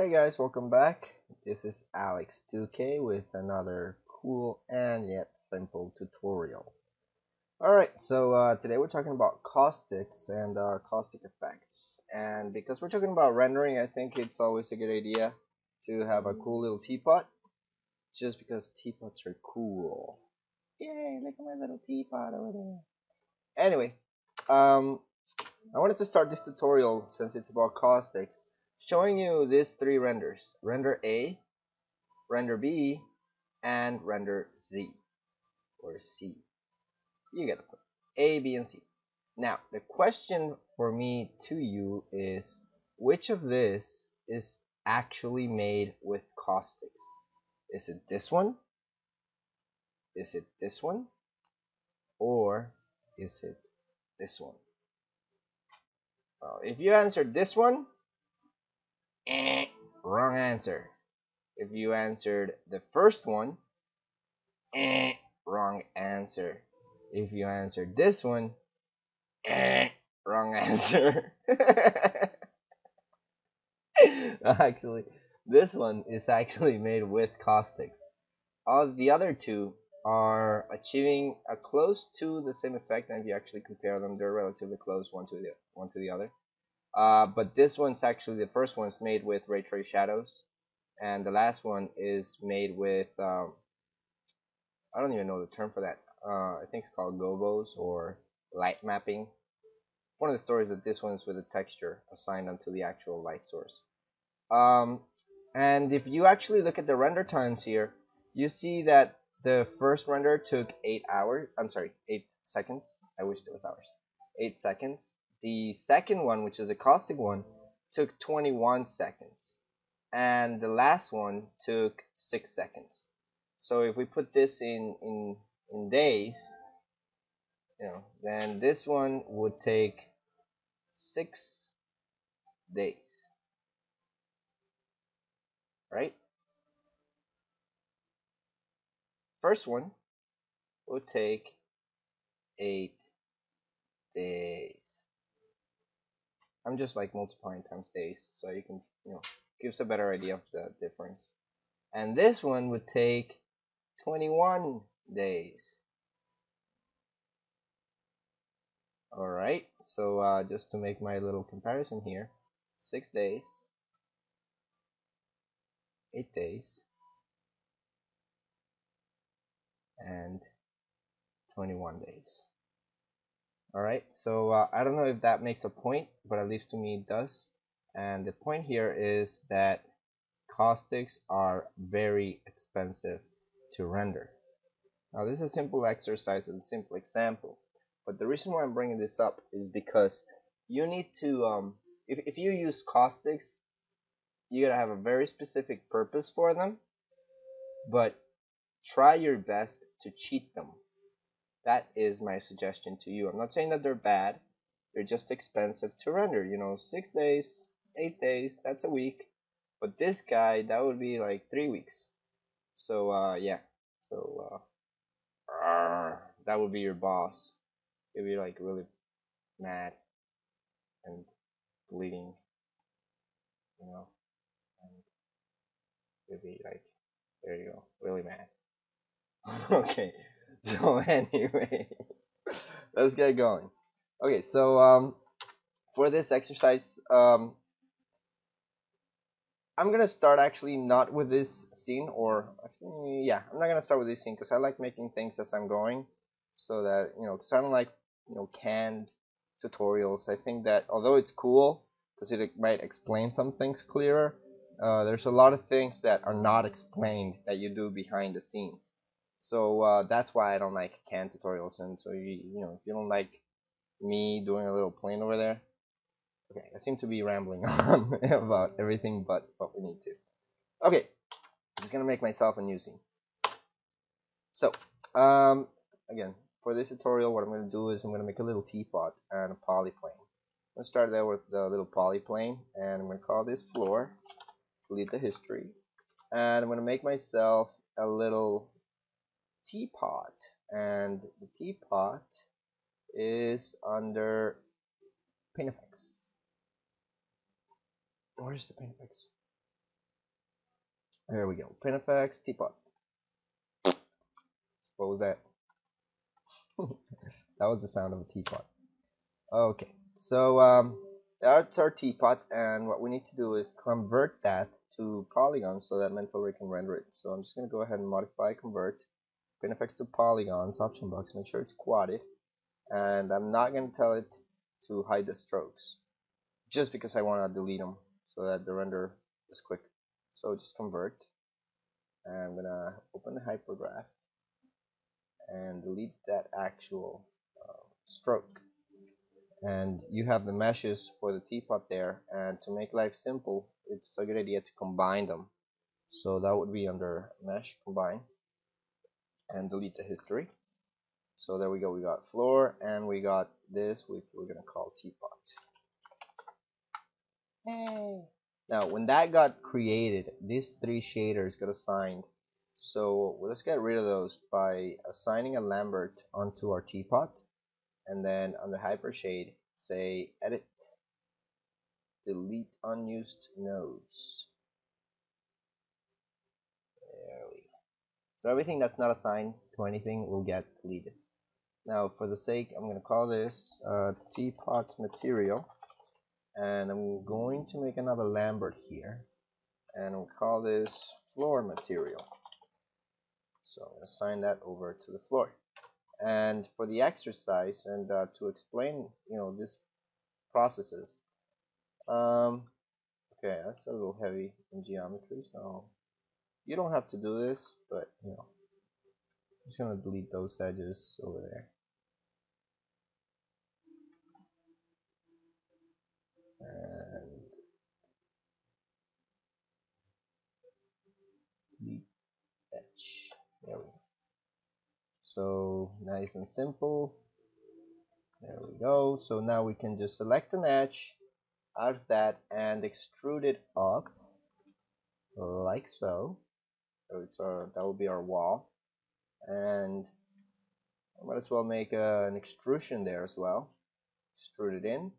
Hey guys, welcome back. This is Alex2K with another cool and yet simple tutorial. Alright, so today we're talking about caustics and caustic effects. And because we're talking about rendering, I think it's always a good idea to have a cool little teapot, just because teapots are cool. Yay, look at my little teapot over there. Anyway, I wanted to start this tutorial, since it's about caustics, showing you these three renders: render A, render B, and render Z, or C. You get the point. A, B, and C. Now, the question for me to you is, which of this is actually made with caustics? Is it this one? Is it this one? Or is it this one? Well, if you answered this one, wrong answer. If you answered the first one, wrong answer. If you answered this one, wrong answer. Actually, this one is actually made with caustics. All the other two are achieving a close to the same effect, and if you actually compare them, they're relatively close one to the other. But this one's actually, the first one's made with ray trace shadows, and the last one is made with I don't even know the term for that. I think it's called gobos or light mapping. One of the stories that this one's with a texture assigned onto the actual light source. Um, and if you actually look at the render times here, you see that the first render took 8 hours. I'm sorry, 8 seconds. I wish it was hours. 8 seconds. The second one, which is the caustic one, took 21 seconds, and the last one took 6 seconds. So if we put this in days, then this one would take 6 days, right? First one would take 8 days. I'm just like multiplying times days, so you can, gives a better idea of the difference. And this one would take 21 days. Alright, so just to make my little comparison here, 6 days, 8 days, and 21 days. Alright, so I don't know if that makes a point, but at least to me it does. And the point here is that caustics are very expensive to render. Now this is a simple exercise and a simple example, but the reason why I'm bringing this up is because you need to, if you use caustics, you gotta have a very specific purpose for them, but try your best to cheat them. That is my suggestion to you. I'm not saying that they're bad, they're just expensive to render. 6 days, 8 days, that's a week. But this guy, that would be like 3 weeks. So, yeah. So, that would be your boss. He'd be like really mad and bleeding, and he'd be like, there you go, really mad. Okay, so anyway, let's get going. Okay, so for this exercise, I'm gonna start actually not with this scene, or actually, yeah, I'm not gonna start with this scene because I like making things as I'm going, so that because I don't like canned tutorials. I think that although it's cool because it might explain some things clearer, there's a lot of things that are not explained that you do behind the scenes. So that's why I don't like canned tutorials. And so if you don't like me doing a little plane over there, okay, I seem to be rambling on about everything but what we need to. Okay, I'm just gonna make myself a new scene. So, again, for this tutorial, what I'm gonna do is I'm gonna make a little teapot and a polyplane. I'm gonna start there with the little polyplane, and I'm gonna call this floor. Delete the history, and I'm gonna make myself a little teapot, and the teapot is under paint effects. Where's the paint effects? There we go. Print effects, teapot. What was that? That was the sound of a teapot. Okay, so that's our teapot, and what we need to do is convert that to polygons so that Mental Ray can render it. So I'm just going to go ahead and modify convert, print effects to polygons, option box, make sure it's quadded, and I'm not going to tell it to hide the strokes, just because I want to delete them so that the render is quick. So just convert, and I'm going to open the hypergraph and delete that actual stroke. And you have the meshes for the teapot there, and to make life simple, it's a good idea to combine them. So that would be under mesh, combine, and delete the history. So there we go, we got floor, and we got this, which we're going to call teapot. Hey. Now when that got created, these three shaders got assigned. So let's get rid of those by assigning a Lambert onto our teapot, and then under hypershade say edit, delete unused nodes. There we go. So everything that's not assigned to anything will get deleted. Now for the sake, I'm going to call this teapot material, and I'm going to make another Lambert here, and we'll call this floor material. So I'm going to assign that over to the floor. And for the exercise, and to explain, this processes, okay, that's a little heavy in geometry, so you don't have to do this, but I'm just gonna delete those edges over there. And delete edge. There we go. So nice and simple. There we go. So now we can just select an edge out of that and extrude it up like so. So it's that will be our wall, and I might as well make an extrusion there as well. Extrude it in,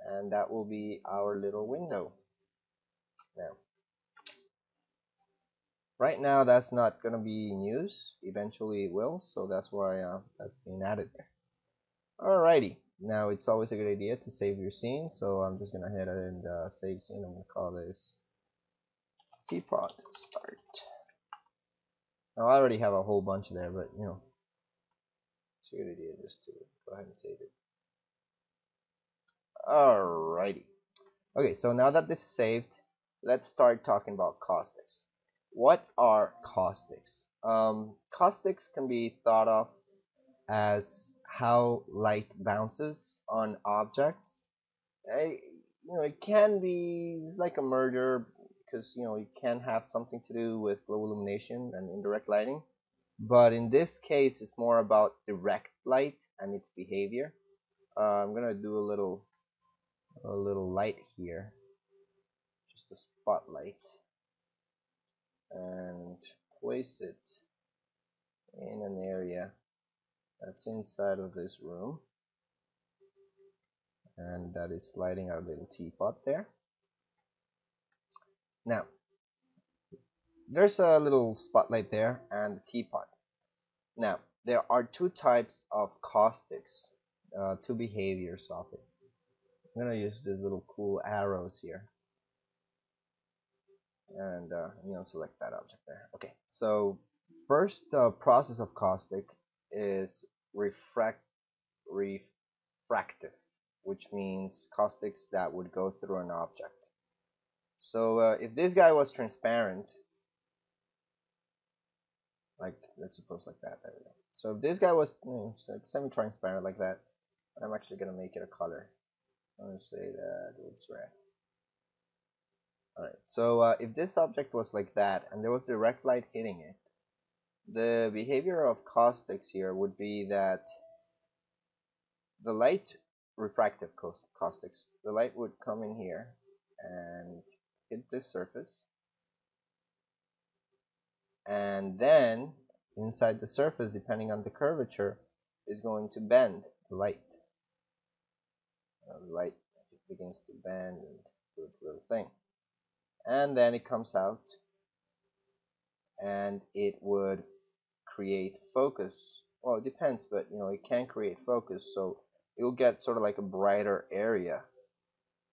and that will be our little window. Now, right now that's not going to be in use. Eventually it will, so that's why that's being added there. Alrighty, now it's always a good idea to save your scene, so I'm just going to head and save scene. I'm going to call this teapot start. Now I already have a whole bunch there, but it's a good idea just to go ahead and save it. Alrighty. Okay, so now that this is saved, let's start talking about caustics. What are caustics? Caustics can be thought of as how light bounces on objects. It can be like a merger, because it can have something to do with low illumination and indirect lighting. But in this case, it's more about direct light and its behavior. I'm gonna do a little light here, just a spotlight, and place it in an area that's inside of this room, and that is lighting our little teapot there. Now there's a little spotlight there and the teapot. Now there are two types of caustics, two behaviors of it. I'm gonna use these little cool arrows here, and select that object there. Okay, so first process of caustic is refractive, which means caustics that would go through an object. So if this guy was transparent, like let's suppose like that, there we go. So if this guy was semi-transparent like that, I'm actually gonna make it a color. I'm gonna say that it's red. Alright, so if this object was like that and there was direct light hitting it, the behavior of caustics here would be that the light, refractive caustics, the light would come in here and hit this surface, and then inside the surface, depending on the curvature, is going to bend the light. The light begins to bend and do its little thing, and then it comes out and it would create focus. Well, it depends, but it can create focus, so you'll get sort of like a brighter area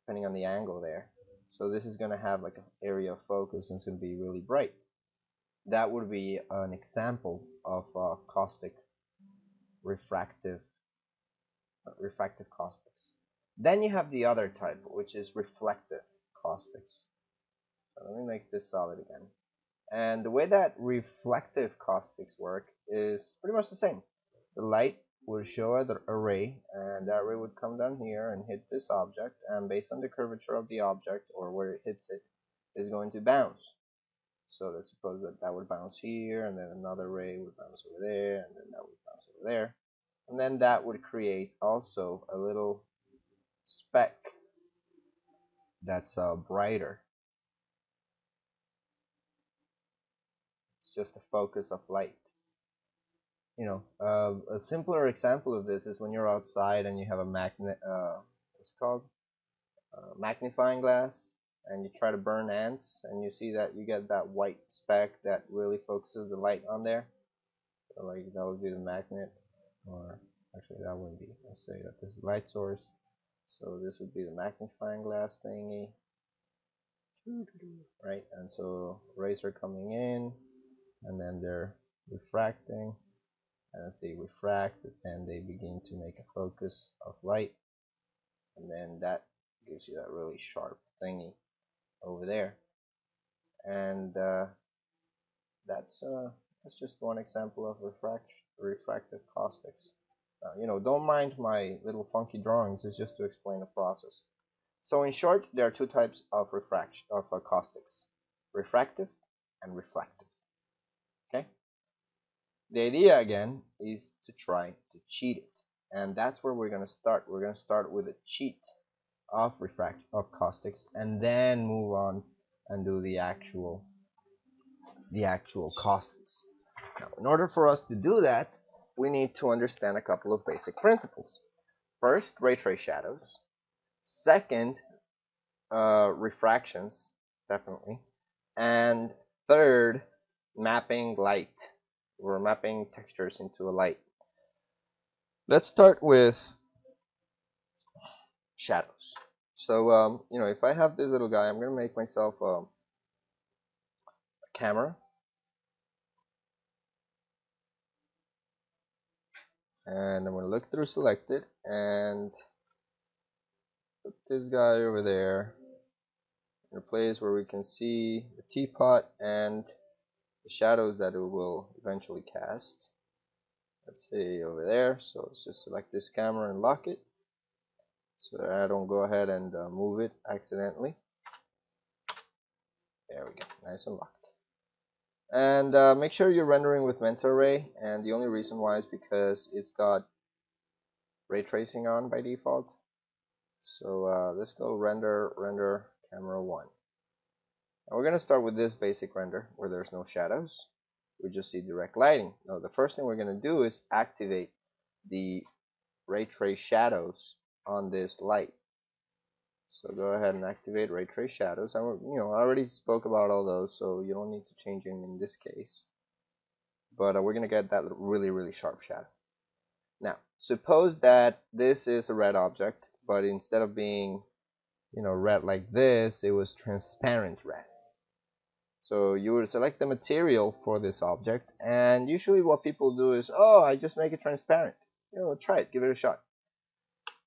depending on the angle there. So this is going to have like an area of focus, and it's going to be really bright. That would be an example of caustic refractive caustics. Then you have the other type, which is reflective caustics. So let me make this solid again. And the way that reflective caustics work is pretty much the same. The light would show a ray, and that ray would come down here and hit this object, and based on the curvature of the object or where it hits it, is going to bounce. So let's suppose that would bounce here, and then another ray would bounce over there, and then that would bounce over there. And then that would create also a little speck that's brighter. It's just a focus of light. A simpler example of this is when you're outside and you have a what's it called? Magnifying glass, and you try to burn ants, and you see that you get that white speck that really focuses the light on there. So like that would be the magnet, or actually that wouldn't be. Let's say that this is light source. So this would be the magnifying glass thingy, right? And so rays are coming in, and then they're refracting. As they refract, then they begin to make a focus of light, and then that gives you that really sharp thingy over there. And that's just one example of refractive caustics. Don't mind my little funky drawings. It's just to explain the process. So in short, there are two types of caustics: refractive and reflective. Okay. The idea again is to try to cheat it, and that's where we're going to start. We're going to start with a cheat of caustics, and then move on and do the actual caustics. Now, in order for us to do that, we need to understand a couple of basic principles. First, ray trace shadows. Second, refractions, definitely. And third, mapping light. We're mapping textures into a light. Let's start with shadows. So, if I have this little guy, I'm going to make myself a camera. And I'm going to look through selected and put this guy over there in a place where we can see the teapot and the shadows that it will eventually cast. Let's say over there. So let's just select this camera and lock it so that I don't go ahead and move it accidentally. There we go, nice and locked. And make sure you're rendering with Mental Ray, and the only reason why is because it's got ray tracing on by default. So let's go render camera 1. Now we're going to start with this basic render where there's no shadows. We just see direct lighting. Now the first thing we're going to do is activate the ray trace shadows on this light. So go ahead and activate ray trace shadows. I already spoke about all those, so you don't need to change them in this case. But we're going to get that really, really sharp shadow. Now, suppose that this is a red object, but instead of being, red like this, it was transparent red. So you would select the material for this object, and usually what people do is, I just make it transparent. Try it, give it a shot.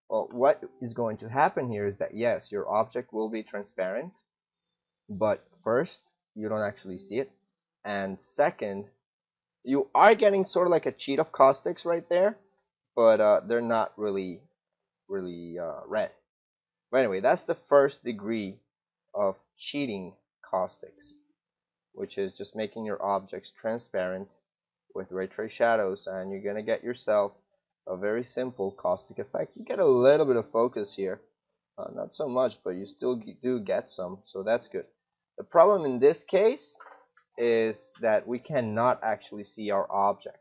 Well, what is going to happen here is that yes, your object will be transparent, but first, you don't actually see it, and second, you are getting sort of like a cheat of caustics right there, but they're not really red. But anyway, that's the first degree of cheating caustics, which is just making your objects transparent with ray trace shadows, and you're gonna get yourself a very simple caustic effect. You get a little bit of focus here, not so much, but you still do get some, so that's good. The problem in this case is that we cannot actually see our object.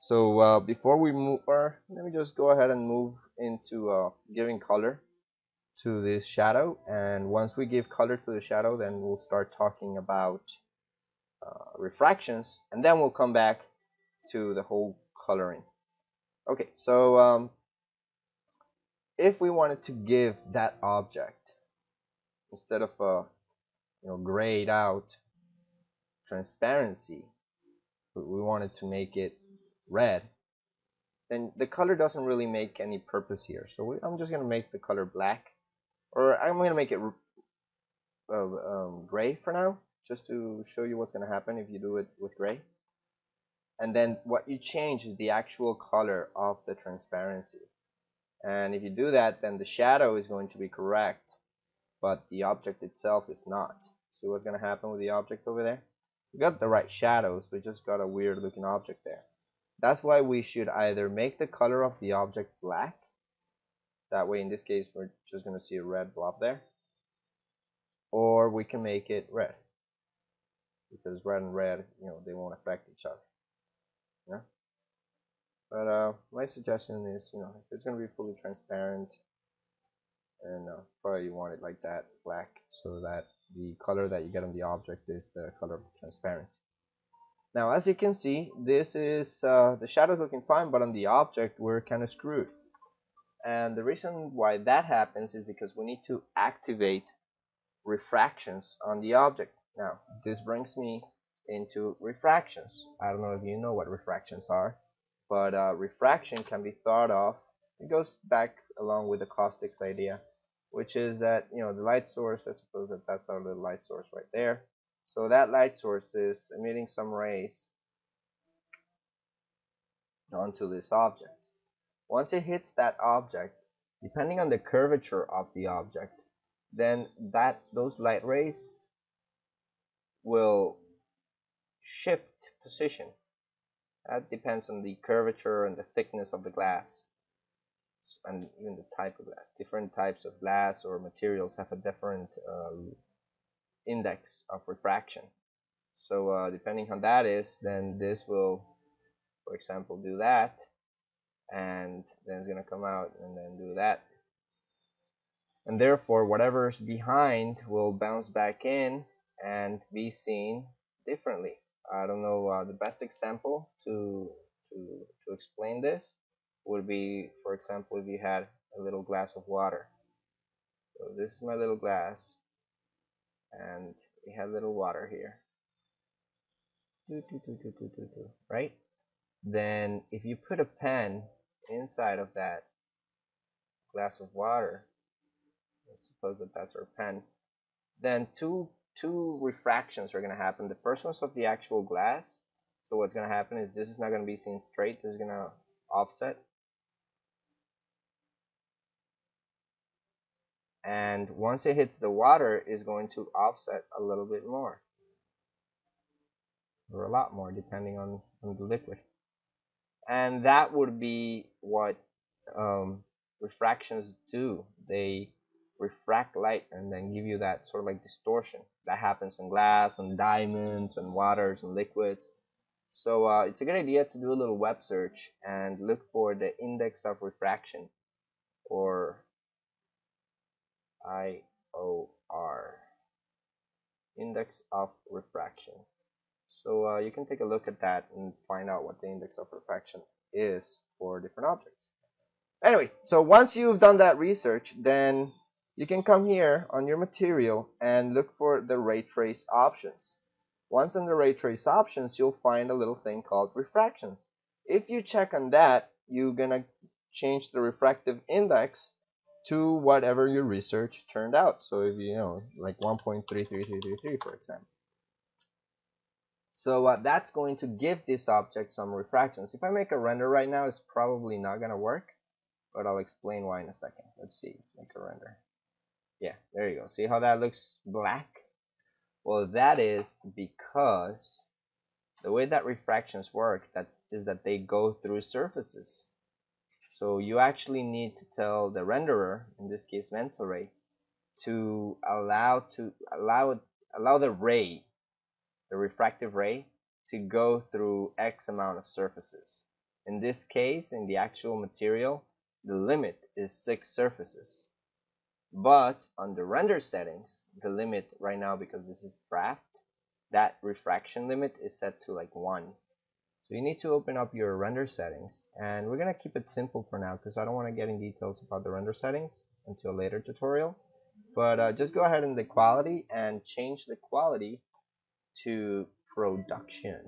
So before we move, let me just go ahead and move into giving color to this shadow, and once we give color to the shadow, then we'll start talking about refractions, and then we'll come back to the whole coloring. Okay, so if we wanted to give that object, instead of a grayed out transparency, we wanted to make it red, then the color doesn't really make any purpose here. So I'm just going to make the color black, or I'm going to make it gray for now, just to show you what's going to happen if you do it with gray. And then what you change is the actual color of the transparency. And if you do that, then the shadow is going to be correct, but the object itself is not. See what's going to happen with the object over there? We got the right shadows, we just got a weird looking object there. That's why we should either make the color of the object black. That way, in this case, we're just going to see a red blob there. Or we can make it red, because red and red, they won't affect each other. Yeah. But my suggestion is, if it's going to be fully transparent, and probably you want it like that, black, so that the color that you get on the object is the color of transparency. Now, as you can see, this is the shadow's looking fine, but on the object we're kind of screwed. And the reason why that happens is because we need to activate refractions on the object. Now, this brings me into refractions. I don't know if you know what refractions are, but refraction can be thought of, it goes back along with the caustics idea, which is that, the light source, I suppose that's our little light source right there. So that light source is emitting some rays onto this object. Once it hits that object, depending on the curvature of the object, then those light rays will shift position. That depends on the curvature and the thickness of the glass, and even the type of glass. Different types of glass or materials have a different index of refraction. So depending on that is, then this will, for example, do that, and then it's going to come out and then do that. And therefore, whatever's behind will bounce back in and be seen differently. I don't know, the best example to explain this would be, for example, if you had a little glass of water. So this is my little glass, and we have little water here. Right? Then if you put a pen inside of that glass of water, let's suppose that that's our pen, then two refractions are going to happen. The first one's of the actual glass. So what's going to happen is this is not going to be seen straight. This is going to offset. And once it hits the water, it's going to offset a little bit more, or a lot more, depending on the liquid. And that would be what refractions do. They refract light and then give you that sort of like distortion. That happens in glass, and diamonds, and waters, and liquids. So it's a good idea to do a little web search and look for the index of refraction, or IOR, index of refraction. So you can take a look at that and find out what the index of refraction is for different objects. Anyway, so once you've done that research, then you can come here on your material and look for the ray trace options. Once in the ray trace options, you'll find a little thing called refractions. If you check on that, you're gonna change the refractive index to whatever your research turned out. So if like 1.33333, for example. So that's going to give this object some refractions. If I make a render right now, it's probably not gonna work, but I'll explain why in a second. Let's see, let's make a render. Yeah, there you go. See how that looks black? Well, that is because the way that refractions work is that they go through surfaces. So you actually need to tell the renderer, in this case mental ray, to allow the ray, the refractive ray, to go through X amount of surfaces. In this case, in the actual material, the limit is 6 surfaces. But on the render settings, the limit right now, because this is draft, that refraction limit is set to like 1. So you need to open up your render settings, and we're going to keep it simple for now because I don't want to get in details about the render settings until a later tutorial. But just go ahead in the quality and change the quality to production.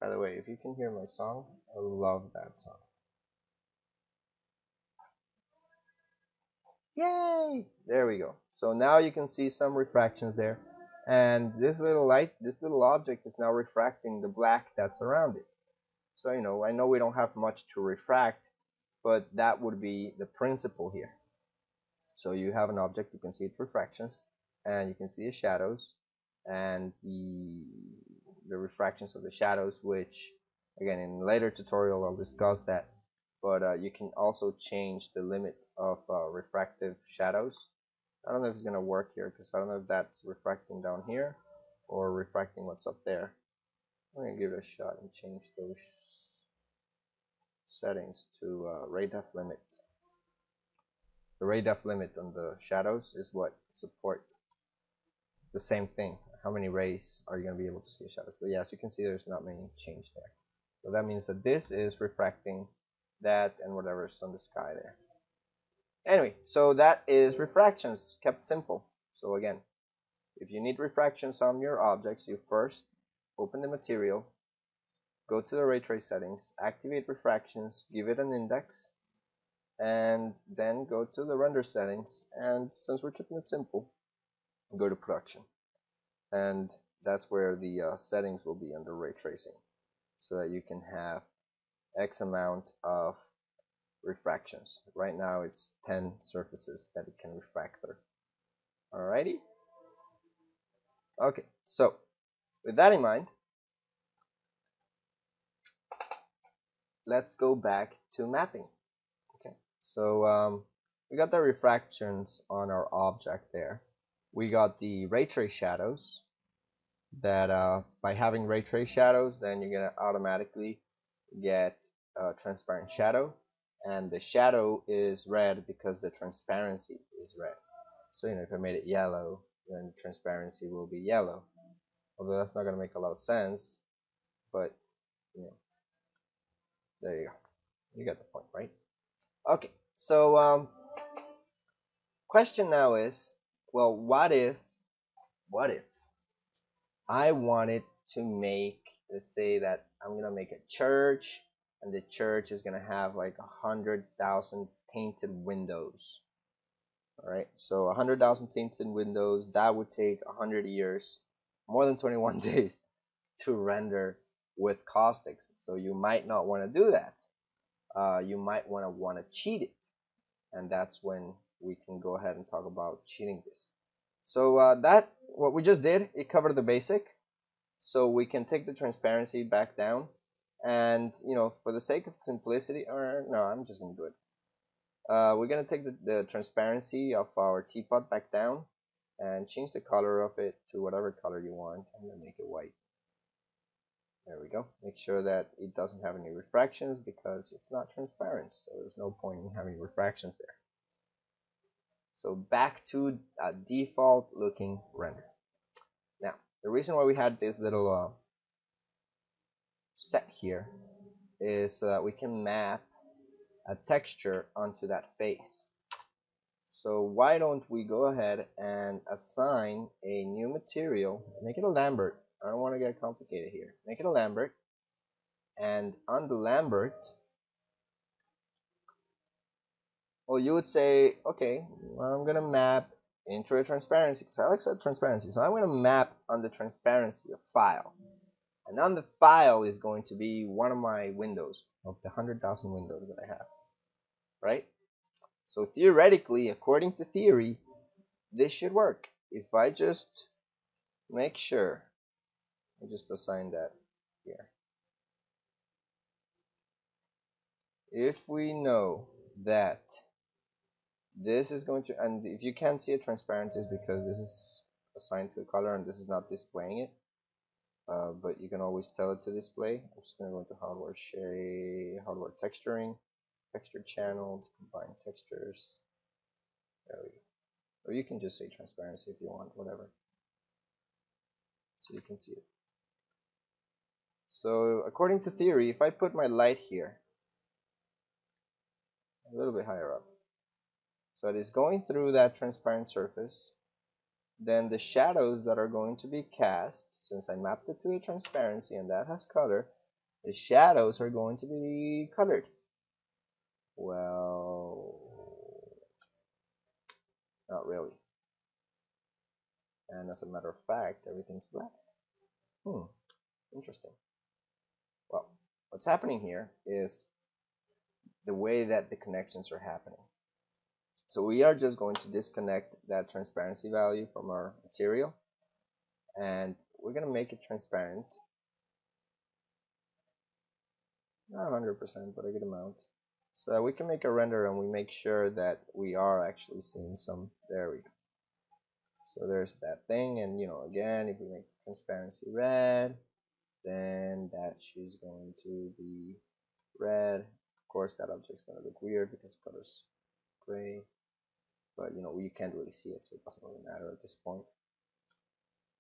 By the way, if you can hear my song, I love that song. Yay! There we go. So now you can see some refractions there. And this little light, this little object is now refracting the black that's around it. So, I know we don't have much to refract, but that would be the principle here. So you have an object, you can see its refractions, and you can see the shadows, and the refractions of the shadows, which, again, in a later tutorial I'll discuss that. But you can also change the limit of refractive shadows. I don't know if it's going to work here, because I don't know if that's refracting down here, or refracting what's up there. I'm going to give it a shot and change those settings to ray depth limit. The ray depth limit on the shadows is what supports the same thing. How many rays are you going to be able to see the shadows? But yeah, as you can see, there's not many change there. So that means that this is refracting that and whatever's on the sky there. Anyway, so that is refractions, kept simple. So again, if you need refractions on your objects, you first open the material, go to the ray trace settings, activate refractions, give it an index, and then go to the render settings, and since we're keeping it simple, go to production. And that's where the settings will be under ray tracing, so that you can have X amount of refractions. Right now it's 10 surfaces that it can refract through. Alrighty? Okay, so with that in mind, let's go back to mapping. Okay, so we got the refractions on our object there. We got the ray trace shadows, that by having ray trace shadows, then you're going to automatically get a transparent shadow, and the shadow is red because the transparency is red. So if I made it yellow, then transparency will be yellow. Although that's not going to make a lot of sense, but there you go. You get the point, right? Okay, so question now is, well, what if I wanted to make, let's say that I'm gonna make a church, and the church is gonna have like 100,000 painted windows. All right, so 100,000 painted windows, that would take 100 years, more than 21 days to render with caustics. So you might not want to do that. You might want to cheat it, and that's when we can go ahead and talk about cheating this. So that what we just did, it covered the basic. So we can take the transparency back down, and for the sake of simplicity, or no, I'm just gonna do it. We're gonna take the transparency of our teapot back down and change the color of it to whatever color you want. I'm gonna make it white. There we go. Make sure that it doesn't have any refractions because it's not transparent, so there's no point in having refractions there. So back to a default looking render. Now, the reason why we had this little set here is so that we can map a texture onto that face. So why don't we go ahead and assign a new material, make it a Lambert. I don't want to get complicated here. Make it a Lambert, and on the Lambert, well, you would say, okay, well, I'm gonna map into a transparency because I like set transparency. So I'm gonna map on the transparency of file, and on the file is going to be one of my windows of the 100,000 windows that I have, right? So theoretically, according to theory, this should work. If I just make sure, I just assign that here. If we know that this is going to, and if you can't see a transparency, is because this is assigned to a color and this is not displaying it. But you can always tell it to display. I'm just going to go into hardware shade, hardware texturing, texture channels, combine textures. There we go. Or you can just say transparency if you want, whatever. so you can see it. So according to theory, if I put my light here, a little bit higher up, so it is going through that transparent surface, then the shadows that are going to be cast, since I mapped it to the transparency and that has color, the shadows are going to be colored. Well, not really. And as a matter of fact, everything's black. Interesting. Well, what's happening here is the way that the connections are happening. So we are just going to disconnect that transparency value from our material, and we're going to make it transparent. Not 100%, but a good amount. So that we can make a render and we make sure that we are actually seeing some. There we go. So there's that thing, and again, if we make transparency red, then that she's going to be red. Of course, that object's going to look weird because the color's gray, but you can't really see it, so it doesn't really matter at this point.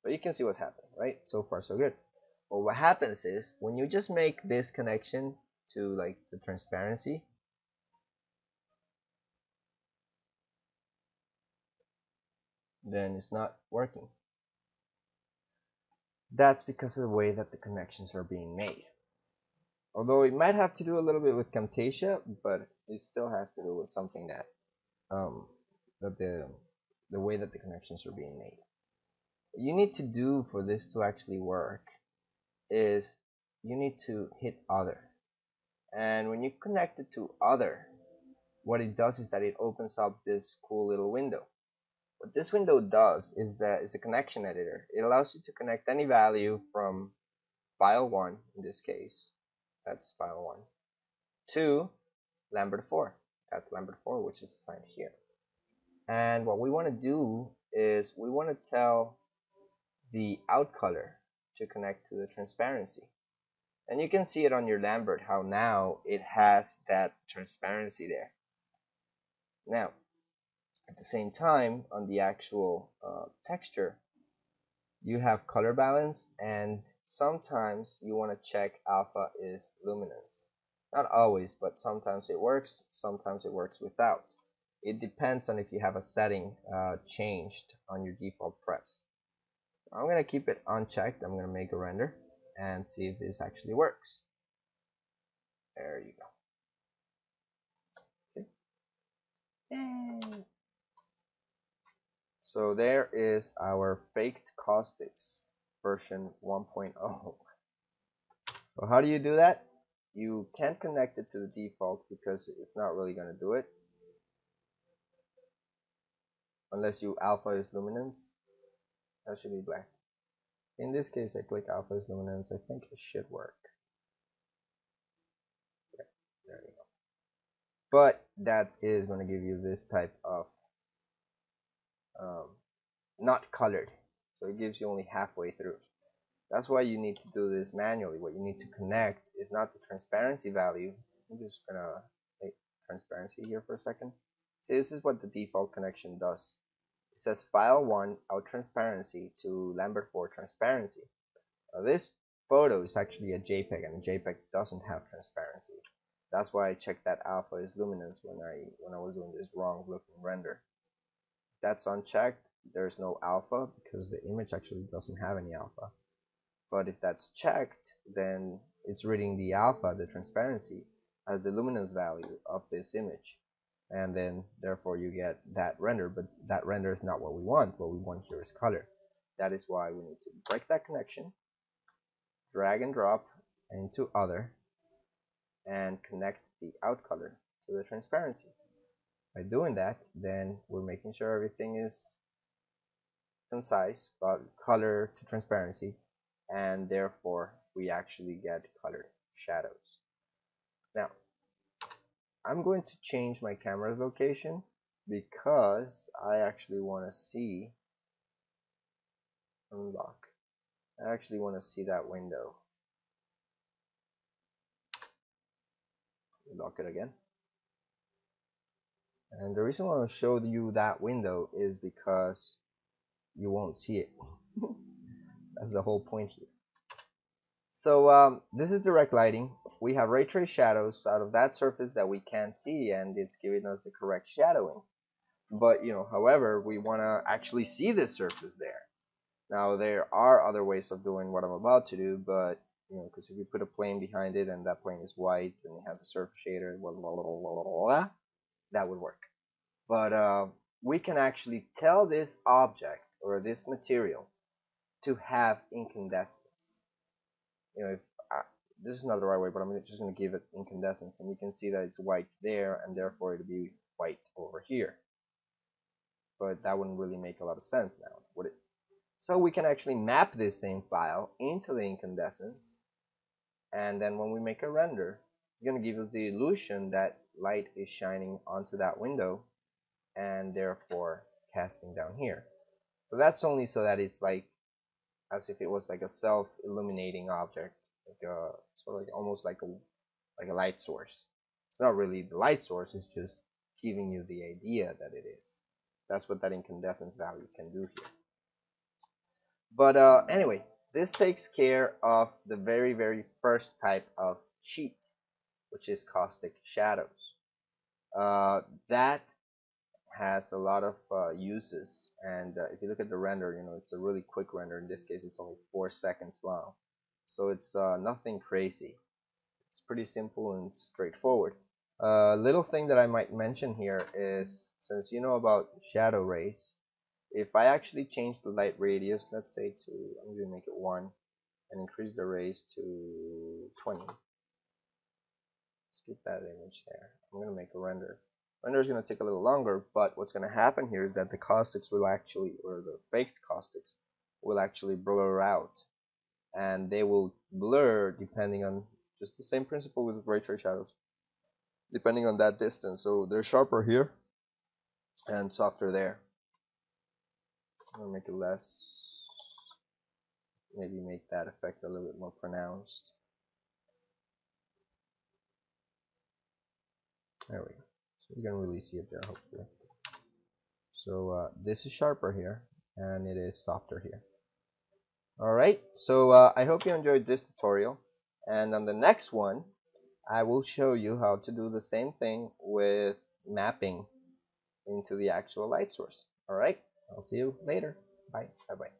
But you can see what's happening, right? So far, so good. Well, what happens is when you just make this connection to like the transparency, then it's not working. That's because of the way that the connections are being made. Although it might have to do a little bit with Camtasia, but it still has to do with something that the way that the connections are being made. What you need to do for this to actually work is you need to hit other, and when you connect it to other, what it does is that it opens up this cool little window. What this window does is that it's a connection editor. It allows you to connect any value from file 1, in this case, that's file 1, to Lambert 4. That's Lambert 4, which is assigned here. And what we want to do is we want to tell the out color to connect to the transparency. And you can see it on your Lambert how now it has that transparency there. Now, at the same time, on the actual texture, you have color balance, and sometimes you want to check alpha is luminance. Not always, but sometimes it works, sometimes it works without. It depends on if you have a setting changed on your default preps. I'm going to keep it unchecked. I'm going to make a render and see if this actually works. There you go. See? Yay! So there is our faked caustics version 1.0. So how do you do that? You can't connect it to the default because it's not really going to do it unless you alpha is luminance. That should be black. In this case, I click alpha is luminance. I think it should work. Yeah, there you go. But that is going to give you this type of not colored, so it gives you only halfway through. That's why you need to do this manually. What you need to connect is not the transparency value. I'm just gonna make transparency here for a second. See, this is what the default connection does. It says file 1 out transparency to Lambert 4 transparency. Now this photo is actually a JPEG, and a JPEG doesn't have transparency. That's why I checked that alpha is luminance when I was doing this wrong looking render. That's unchecked. There's no alpha because the image actually doesn't have any alpha. But if that's checked, then it's reading the alpha, the transparency, as the luminance value of this image. And then therefore you get that render, but that render is not what we want. What we want here is color. That is why we need to break that connection, drag and drop into other, and connect the out color to the transparency. By doing that, then we're making sure everything is concise about color to transparency, and therefore we actually get colored shadows. Now, I'm going to change my camera's location because I actually want to see, unlock, I actually want to see that window. Lock it again. And the reason why I want to show you that window is because you won't see it. That's the whole point here. So this is direct lighting. We have ray trace shadows out of that surface that we can't see, and it's giving us the correct shadowing. But however, we want to actually see this surface there. Now there are other ways of doing what I'm about to do, but because if we put a plane behind it and that plane is white and it has a surface shader, blah, blah, blah, blah, blah, blah, that would work. But we can actually tell this object or this material to have incandescence. If this is not the right way, but I'm just going to give it incandescence, and you can see that it's white there, and therefore it'll be white over here. But that wouldn't really make a lot of sense now, would it? So we can actually map this same file into the incandescence, and then when we make a render, it's going to give us the illusion that light is shining onto that window and therefore casting down here. So that's only so that it's like as if it was like a self-illuminating object, like a sort of like almost like a light source. It's not really the light source, it's just giving you the idea that it is. That's what that incandescence value can do here. But anyway, this takes care of the very, very first type of cheat, which is caustic shadows. That has a lot of uses, and if you look at the render, it's a really quick render. In this case, it's only 4 seconds long, so it's nothing crazy. It's pretty simple and straightforward. Little thing that I might mention here is, since you know about shadow rays, if I actually change the light radius, let's say I'm going to make it 1, and increase the rays to 20. Skip that image there. I'm going to make a render. Render is going to take a little longer, but what's going to happen here is that the caustics will actually, or the faked caustics, will actually blur out. And they will blur depending on just the same principle with ray trace shadows, depending on that distance. So they're sharper here and softer there. I'm going to make it less, maybe make that effect a little bit more pronounced. There we go. So you can really see it there, hopefully. So this is sharper here, and it is softer here. Alright, so I hope you enjoyed this tutorial, and on the next one, I will show you how to do the same thing with mapping into the actual light source. Alright, I'll see you later. Bye. Bye-bye.